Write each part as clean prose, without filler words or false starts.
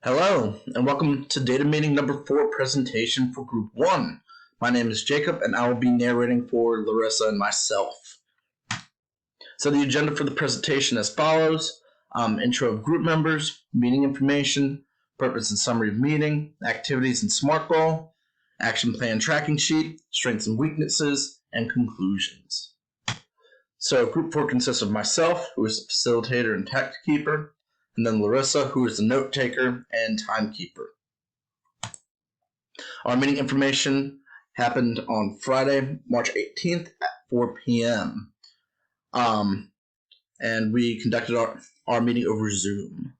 Hello, and welcome to data meeting number 4 presentation for Group 1. My name is Jacob, and I will be narrating for Larissa and myself. So the agenda for the presentation as follows: intro of group members, meeting information, purpose and summary of meeting, activities and SMART goal, action plan tracking sheet, strengths and weaknesses, and conclusions. So Group 4 consists of myself, who is the facilitator and tactic keeper, and then Larissa, who is the note taker and timekeeper. Our meeting information happened on Friday, March 18th at 4 p.m. And we conducted our meeting over Zoom.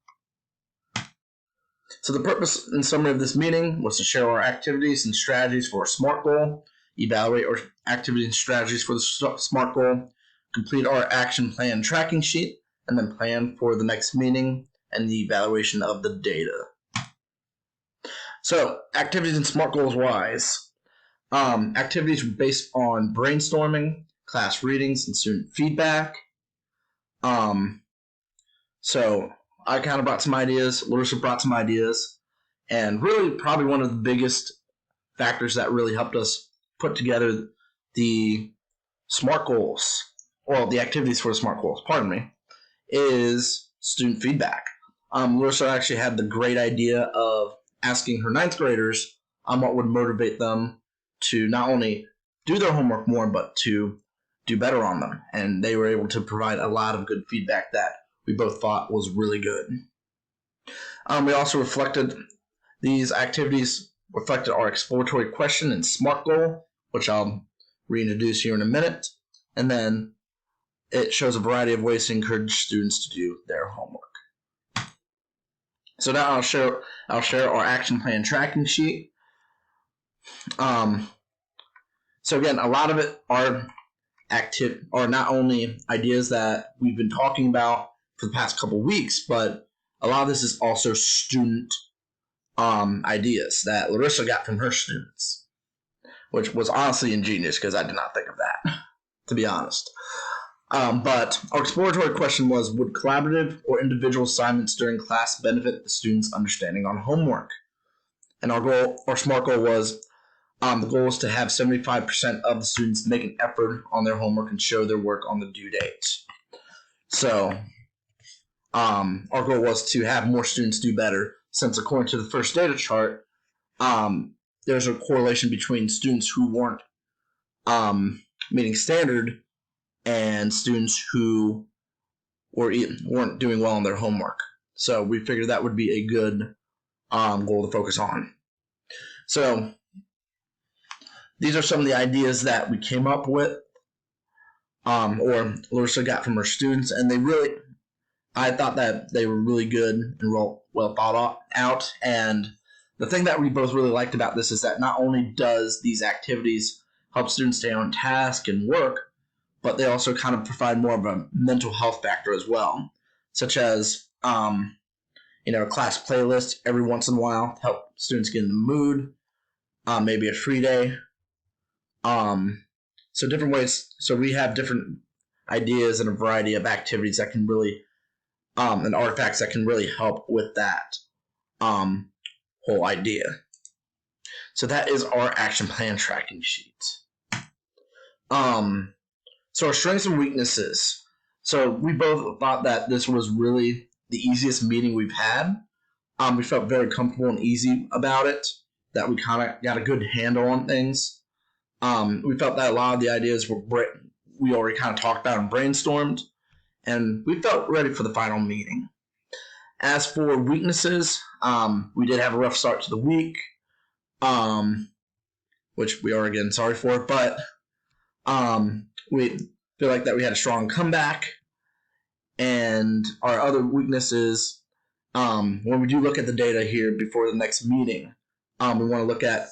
So the purpose and summary of this meeting was to share our activities and strategies for our SMART goal, evaluate our activities and strategies for the SMART goal, complete our action plan tracking sheet, and then plan for the next meeting and the evaluation of the data. So, activities and SMART goals wise. Activities were based on brainstorming, class readings, and student feedback. So I kind of brought some ideas, Larissa brought some ideas, and really probably one of the biggest factors that really helped us put together the SMART goals, or the activities for the SMART goals, is student feedback. Larissa actually had the great idea of asking her 9th graders what would motivate them to not only do their homework more, but to do better on them. And they were able to provide a lot of good feedback that we both thought was really good. We also reflected these activities, reflected our exploratory question and SMART goal, which I'll reintroduce here in a minute. And then it shows a variety of ways to encourage students to do their homework. So now I'll share our action plan tracking sheet. So again, a lot of it are not only ideas that we've been talking about for the past couple weeks, but a lot of this is also student ideas that Larissa got from her students, which was honestly ingenious because I did not think of that, to be honest. But our exploratory question was, would collaborative or individual assignments during class benefit the students' understanding on homework? And our SMART goal was, the goal is to have 75% of the students make an effort on their homework and show their work on the due date. So our goal was to have more students do better, since according to the first data chart, there's a correlation between students who weren't meeting standard and students who weren't doing well on their homework. So we figured that would be a good goal to focus on. So these are some of the ideas that we came up with, or Larissa got from her students, and I thought that they were really good and well thought out. And the thing that we both really liked about this is that not only does these activities help students stay on task and work, but they also kind of provide more of a mental health factor as well, such as a class playlist every once in a while to help students get in the mood, maybe a free day. So different ways. So we have different ideas and a variety of activities that can really, and artifacts that can really help with that whole idea. So that is our action plan tracking sheet. So our strengths and weaknesses. So we both thought that this was really the easiest meeting we've had. We felt very comfortable and easy about it, that we kind of got a good handle on things. We felt that a lot of the ideas we already kind of talked about and brainstormed, and we felt ready for the final meeting. As for weaknesses, we did have a rough start to the week, which we are again sorry for, but we feel like that we had a strong comeback. And our other weaknesses, when we do look at the data here before the next meeting, we want to look at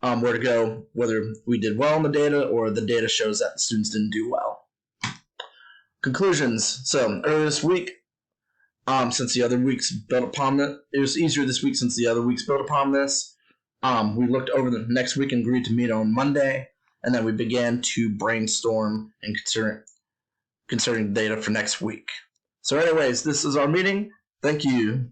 where to go, whether we did well in the data or the data shows that the students didn't do well. Conclusions. So earlier this week, since the other weeks built upon it was easier this week since the other weeks built upon this. We looked over the next week and agreed to meet on Monday, and then we began to brainstorm and concerning data for next week. So anyways, this is our meeting. Thank you.